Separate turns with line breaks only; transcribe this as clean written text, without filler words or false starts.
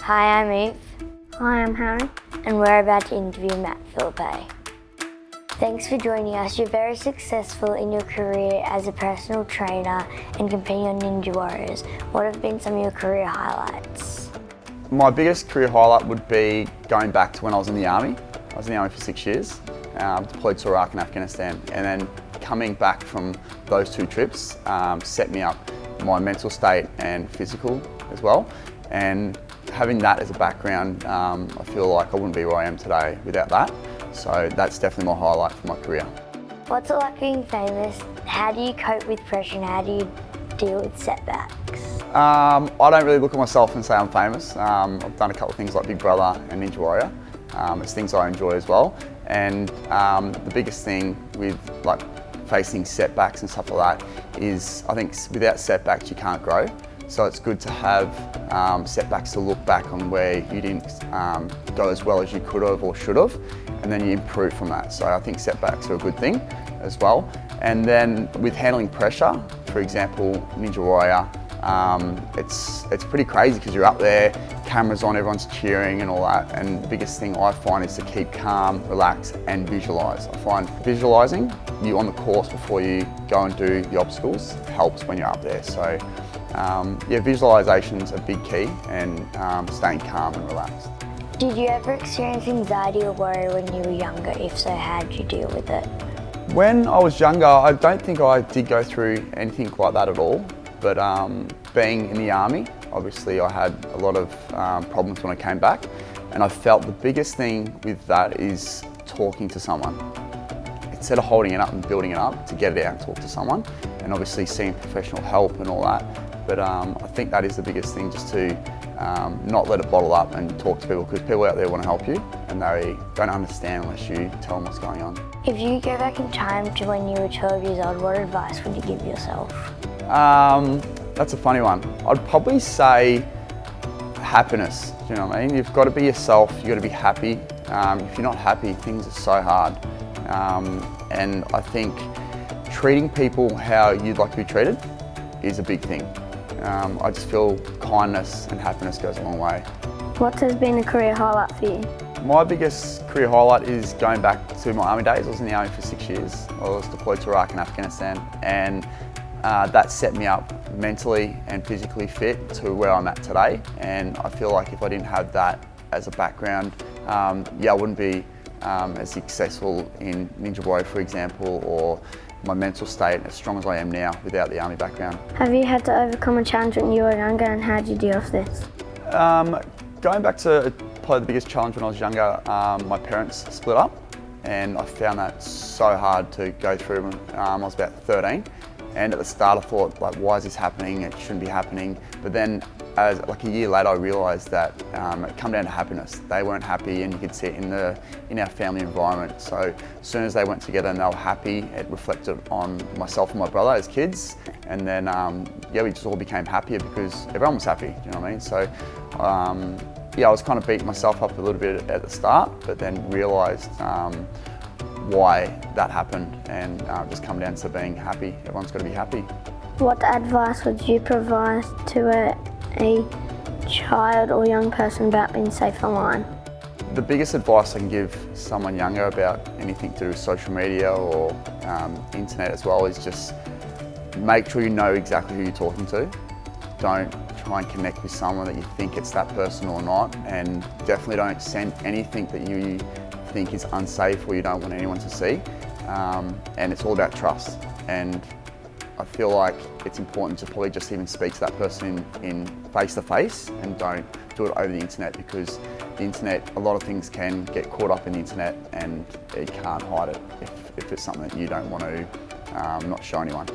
Hi, I'm Eve.
Hi, I'm Harry.
And we're about to interview Matt FIlippi. Thanks for joining us. You're very successful in your career as a personal trainer and competing on Ninja Warriors. What have been some of your career highlights?
My biggest career highlight would be going back to when I was in the Army. I was in the Army for 6 years, deployed to Iraq and Afghanistan, and then coming back from those two trips set me up my mental state and physical as well. And having that as a background, I feel like I wouldn't be where I am today without that. So that's definitely my highlight for my career.
What's it like being famous? How do you cope with pressure and how do you deal with setbacks?
I don't really look at myself and say I'm famous. I've done a couple of things like Big Brother and Ninja Warrior. It's things I enjoy as well. And the biggest thing with like facing setbacks and stuff like that is I think without setbacks you can't grow. So it's good to have setbacks to look back on where you didn't go as well as you could have or should have, and then you improve from that. So I think setbacks are a good thing as well. And then with handling pressure, for example, Ninja Warrior, it's pretty crazy because you're up there, cameras on, everyone's cheering and all that. And the biggest thing I find is to keep calm, relax, and visualise. I find visualising you on the course before you go and do the obstacles helps when you're up there. So yeah, visualisation's a big key, and staying calm and relaxed.
Did you ever experience anxiety or worry when you were younger? If so, how did you deal with it?
When I was younger, I don't think I did go through anything like that at all. But being in the Army, obviously I had a lot of problems when I came back, and I felt the biggest thing with that is talking to someone. Instead of holding it up and building it up, to get it out and talk to someone, and obviously seeing professional help and all that. But I think that is the biggest thing, just to not let it bottle up and talk to people, because people out there want to help you and they don't understand unless you tell them what's going on.
If you go back in time to when you were 12 years old, what advice would you give yourself?
That's a funny one. I'd probably say happiness. Do you know what I mean? You've got to be yourself, you've got to be happy. If you're not happy, things are so hard. And I think treating people how you'd like to be treated is a big thing. I just feel kindness and happiness goes a long way.
What has been a career highlight for you?
My biggest career highlight is going back to my Army days. I was in the Army for 6 years. I was deployed to Iraq and Afghanistan, and that set me up mentally and physically fit to where I'm at today. And I feel like if I didn't have that as a background, yeah, I wouldn't be as successful in Ninja Warrior, for example, or my mental state as strong as I am now without the Army background.
Have you had to overcome a challenge when you were younger, and how did you deal with this?
Going back to probably the biggest challenge when I was younger, my parents split up, and I found that so hard to go through. I was about 13, and at the start I thought, like, why is this happening? It shouldn't be happening. But then, as like a year later, I realised that it come down to happiness. They weren't happy, and you could see it in our family environment. So as soon as they went together and they were happy, it reflected on myself and my brother as kids. And then yeah, we just all became happier because everyone was happy. Do you know what I mean? So yeah, I was kind of beating myself up a little bit at the start, but then realised why that happened, and just come down to being happy. Everyone's got to be happy.
What advice would you provide to a child or young person about being safe online?
The biggest advice I can give someone younger about anything to do with social media or internet as well is just make sure you know exactly who you're talking to. Don't try and connect with someone that you think it's that person or not, and definitely don't send anything that you think is unsafe or you don't want anyone to see. And it's all about trust. And I feel like it's important to probably just even speak to that person in face-to-face, and don't do it over the internet, because the internet, a lot of things can get caught up in the internet, and you can't hide it if it's something that you don't want to not show anyone.